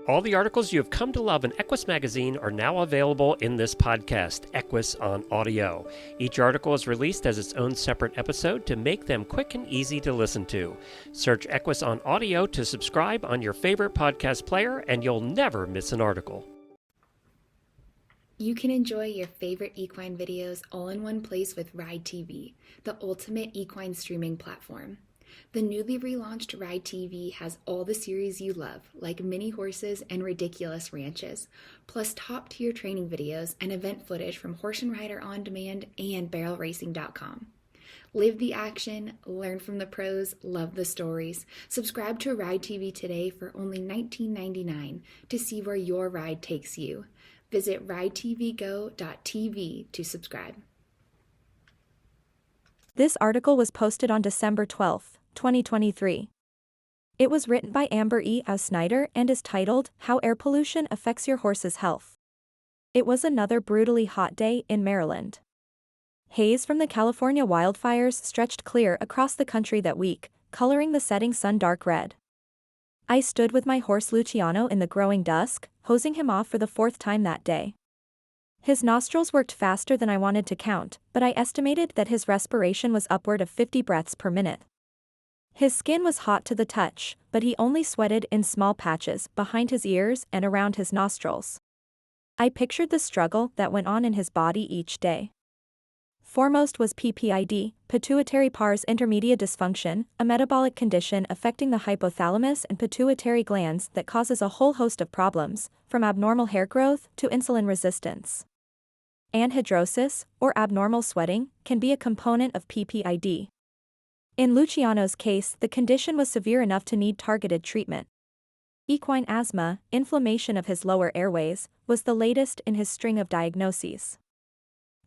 All the articles you have come to love in Equus magazine are now available in this podcast, Equus on Audio. Each article is released as its own separate episode to make them quick and easy to listen to. Search Equus on Audio to subscribe on your favorite podcast player, and you'll never miss an article. You can enjoy your favorite equine videos all in one place with Ride TV, the ultimate equine streaming platform. The newly relaunched Ride TV has all the series you love, like mini horses and ridiculous ranches, plus top-tier training videos and event footage from Horse and Rider On Demand and BarrelRacing.com. Live the action, learn from the pros, love the stories. Subscribe to Ride TV today for only $19.99 to see where your ride takes you. Visit ridetvgo.tv to subscribe. This article was posted on December 12, 2023. It was written by Amber E. Snyder and is titled, How Air Pollution Affects Your Horse's Health. It was another brutally hot day in Maryland. Haze from the California wildfires stretched clear across the country that week, coloring the setting sun dark red. I stood with my horse Luciano in the growing dusk, hosing him off for the fourth time that day. His nostrils worked faster than I wanted to count, but I estimated that his respiration was upward of 50 breaths per minute. His skin was hot to the touch, but he only sweated in small patches behind his ears and around his nostrils. I pictured the struggle that went on in his body each day. Foremost was PPID, pituitary pars intermedia dysfunction, a metabolic condition affecting the hypothalamus and pituitary glands that causes a whole host of problems, from abnormal hair growth to insulin resistance. Anhidrosis, or abnormal sweating, can be a component of PPID. In Luciano's case, the condition was severe enough to need targeted treatment. Equine asthma, inflammation of his lower airways, was the latest in his string of diagnoses.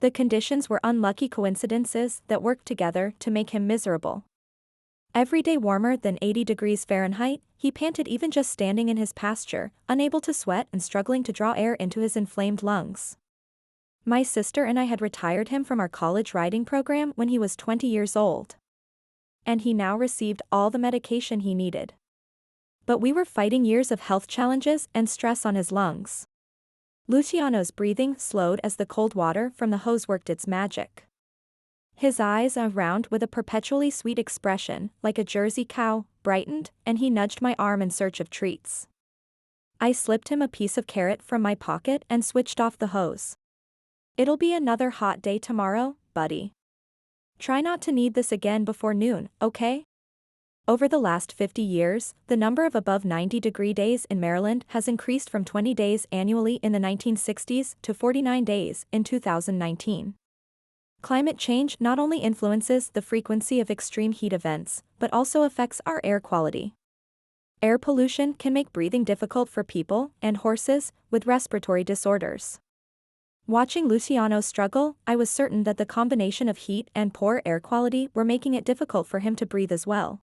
The conditions were unlucky coincidences that worked together to make him miserable. Every day warmer than 80 degrees Fahrenheit, he panted even just standing in his pasture, unable to sweat and struggling to draw air into his inflamed lungs. My sister and I had retired him from our college riding program when he was 20 years old. And he now received all the medication he needed. But we were fighting years of health challenges and stress on his lungs. Luciano's breathing slowed as the cold water from the hose worked its magic. His eyes, round with a perpetually sweet expression, like a Jersey cow, brightened, and he nudged my arm in search of treats. I slipped him a piece of carrot from my pocket and switched off the hose. It'll be another hot day tomorrow, buddy. Try not to need this again before noon, okay? Over the last 50 years, the number of above 90-degree days in Maryland has increased from 20 days annually in the 1960s to 49 days in 2019. Climate change not only influences the frequency of extreme heat events, but also affects our air quality. Air pollution can make breathing difficult for people and horses with respiratory disorders. Watching Luciano struggle, I was certain that the combination of heat and poor air quality were making it difficult for him to breathe as well.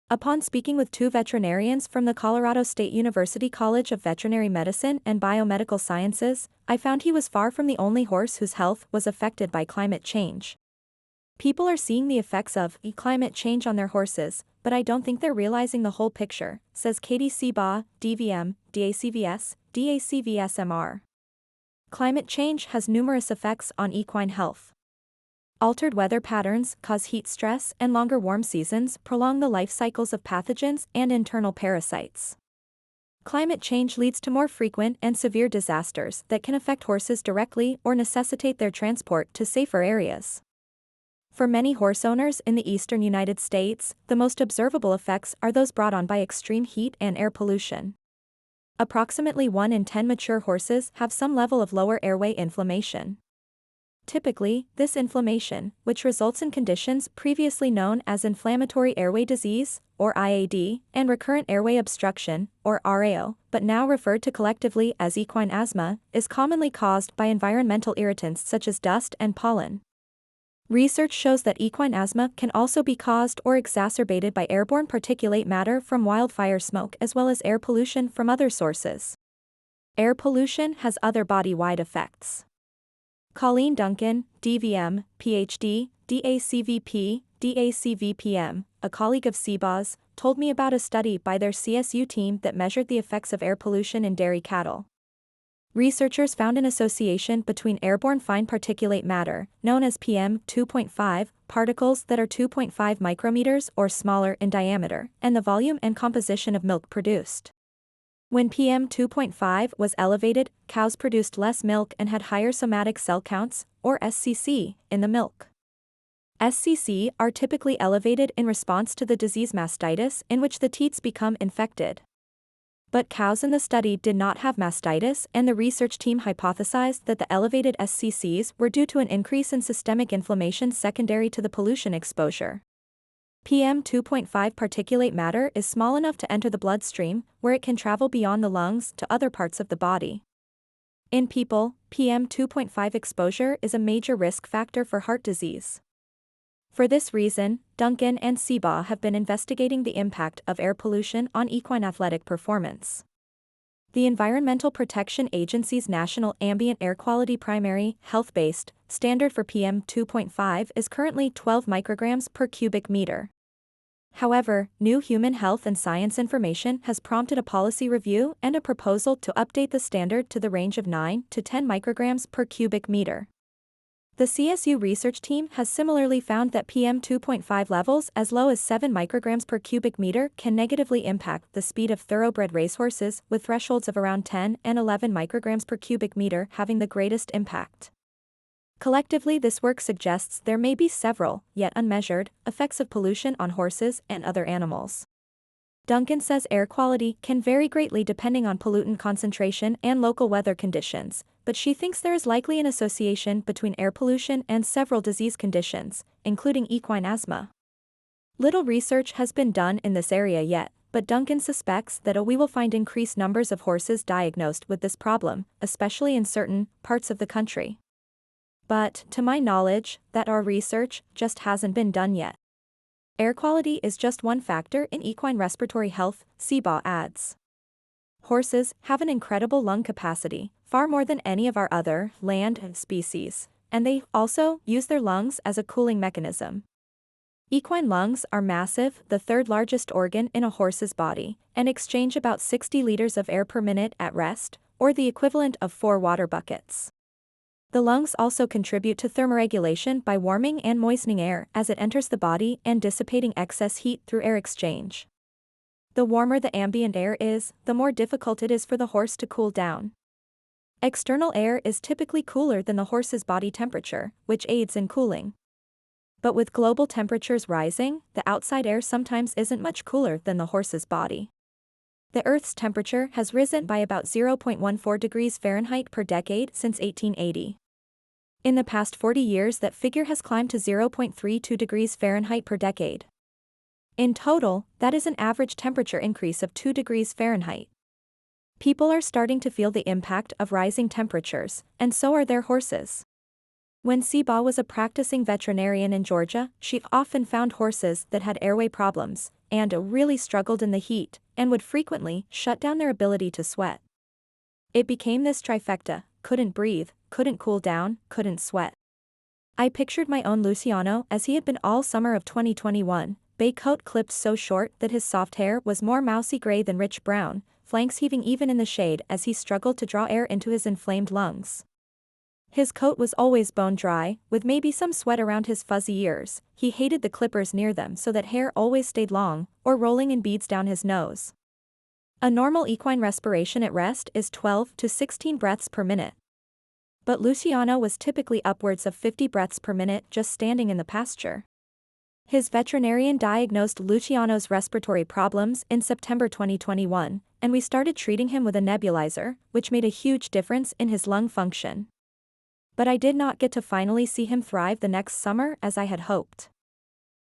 Upon speaking with two veterinarians from the Colorado State University College of Veterinary Medicine and Biomedical Sciences, I found he was far from the only horse whose health was affected by climate change. People are seeing the effects of climate change on their horses, but I don't think they're realizing the whole picture, says Katie Seabaugh, DVM, DACVS, DACVSMR. Climate change has numerous effects on equine health. Altered weather patterns cause heat stress, and longer warm seasons prolong the life cycles of pathogens and internal parasites. Climate change leads to more frequent and severe disasters that can affect horses directly or necessitate their transport to safer areas. For many horse owners in the eastern United States, the most observable effects are those brought on by extreme heat and air pollution. Approximately 1 in 10 mature horses have some level of lower airway inflammation. Typically, this inflammation, which results in conditions previously known as inflammatory airway disease, or IAD, and recurrent airway obstruction, or RAO, but now referred to collectively as equine asthma, is commonly caused by environmental irritants such as dust and pollen. Research shows that equine asthma can also be caused or exacerbated by airborne particulate matter from wildfire smoke as well as air pollution from other sources. Air pollution has other body-wide effects. Colleen Duncan, DVM, PhD, DACVP, DACVPM, a colleague of Seabaugh's, told me about a study by their CSU team that measured the effects of air pollution in dairy cattle. Researchers found an association between airborne fine particulate matter, known as PM2.5, particles that are 2.5 micrometers or smaller in diameter, and the volume and composition of milk produced. When PM2.5 was elevated, cows produced less milk and had higher somatic cell counts, or SCC, in the milk. SCC are typically elevated in response to the disease mastitis, in which the teats become infected. But cows in the study did not have mastitis, and the research team hypothesized that the elevated SCCs were due to an increase in systemic inflammation secondary to the pollution exposure. PM2.5 particulate matter is small enough to enter the bloodstream, where it can travel beyond the lungs to other parts of the body. In people, PM2.5 exposure is a major risk factor for heart disease. For this reason, Duncan and Seabaugh have been investigating the impact of air pollution on equine athletic performance. The Environmental Protection Agency's National Ambient Air Quality Primary, health-based, standard for PM2.5 is currently 12 micrograms per cubic meter. However, new human health and science information has prompted a policy review and a proposal to update the standard to the range of 9 to 10 micrograms per cubic meter. The CSU research team has similarly found that PM2.5 levels as low as 7 micrograms per cubic meter can negatively impact the speed of thoroughbred racehorses, with thresholds of around 10 and 11 micrograms per cubic meter having the greatest impact. Collectively, this work suggests there may be several, yet unmeasured, effects of pollution on horses and other animals. Duncan says air quality can vary greatly depending on pollutant concentration and local weather conditions, but she thinks there is likely an association between air pollution and several disease conditions, including equine asthma. Little research has been done in this area yet, but Duncan suspects that we will find increased numbers of horses diagnosed with this problem, especially in certain parts of the country. But, to my knowledge, that our research just hasn't been done yet. Air quality is just one factor in equine respiratory health, Seabaugh adds. Horses have an incredible lung capacity, far more than any of our other land species, and they also use their lungs as a cooling mechanism. Equine lungs are massive, the third largest organ in a horse's body, and exchange about 60 liters of air per minute at rest, or the equivalent of 4 water buckets. The lungs also contribute to thermoregulation by warming and moistening air as it enters the body and dissipating excess heat through air exchange. The warmer the ambient air is, the more difficult it is for the horse to cool down. External air is typically cooler than the horse's body temperature, which aids in cooling. But with global temperatures rising, the outside air sometimes isn't much cooler than the horse's body. The Earth's temperature has risen by about 0.14 degrees Fahrenheit per decade since 1880. In the past 40 years, that figure has climbed to 0.32 degrees Fahrenheit per decade. In total, that is an average temperature increase of 2 degrees Fahrenheit. People are starting to feel the impact of rising temperatures, and so are their horses. When Seabaugh was a practicing veterinarian in Georgia, she often found horses that had airway problems, and really struggled in the heat, and would frequently shut down their ability to sweat. It became this trifecta: couldn't breathe, couldn't cool down, couldn't sweat. I pictured my own Luciano as he had been all summer of 2021, bay coat clipped so short that his soft hair was more mousy gray than rich brown, flanks heaving even in the shade as he struggled to draw air into his inflamed lungs. His coat was always bone dry, with maybe some sweat around his fuzzy ears. He hated the clippers near them so that hair always stayed long, or rolling in beads down his nose. A normal equine respiration at rest is 12 to 16 breaths per minute. But Luciano was typically upwards of 50 breaths per minute just standing in the pasture. His veterinarian diagnosed Luciano's respiratory problems in September 2021, and we started treating him with a nebulizer, which made a huge difference in his lung function. But I did not get to finally see him thrive the next summer as I had hoped.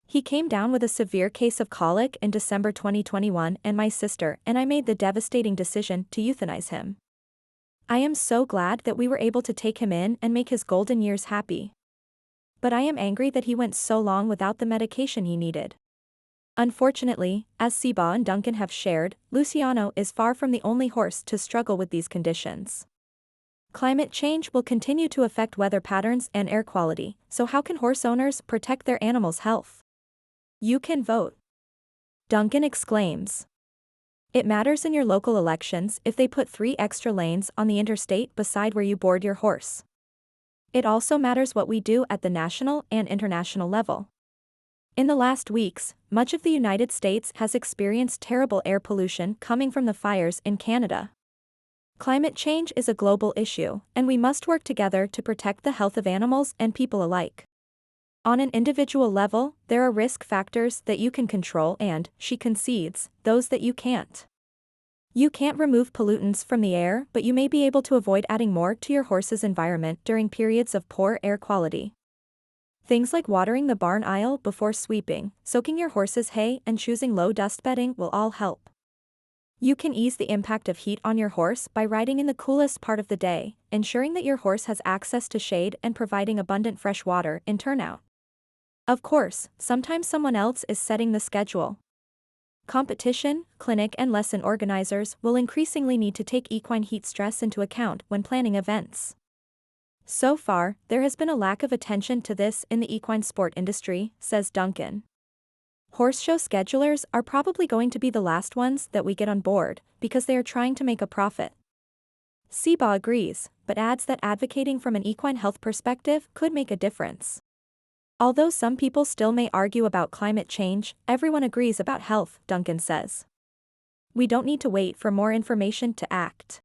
He came down with a severe case of colic in December 2021, and my sister and I made the devastating decision to euthanize him. I am so glad that we were able to take him in and make his golden years happy. But I am angry that he went so long without the medication he needed. Unfortunately, as Seabaugh and Duncan have shared, Luciano is far from the only horse to struggle with these conditions. Climate change will continue to affect weather patterns and air quality, so how can horse owners protect their animals' health? You can vote. Duncan exclaims. It matters in your local elections if they put 3 extra lanes on the interstate beside where you board your horse. It also matters what we do at the national and international level. In the last weeks, much of the United States has experienced terrible air pollution coming from the fires in Canada. Climate change is a global issue, and we must work together to protect the health of animals and people alike. On an individual level, there are risk factors that you can control and, she concedes, those that you can't. You can't remove pollutants from the air, but you may be able to avoid adding more to your horse's environment during periods of poor air quality. Things like watering the barn aisle before sweeping, soaking your horse's hay, and choosing low dust bedding will all help. You can ease the impact of heat on your horse by riding in the coolest part of the day, ensuring that your horse has access to shade and providing abundant fresh water in turnout. Of course, sometimes someone else is setting the schedule. Competition, clinic, and lesson organizers will increasingly need to take equine heat stress into account when planning events. So far, there has been a lack of attention to this in the equine sport industry, says Duncan. Horse show schedulers are probably going to be the last ones that we get on board, because they are trying to make a profit. Seba agrees, but adds that advocating from an equine health perspective could make a difference. Although some people still may argue about climate change, everyone agrees about health, Duncan says. We don't need to wait for more information to act.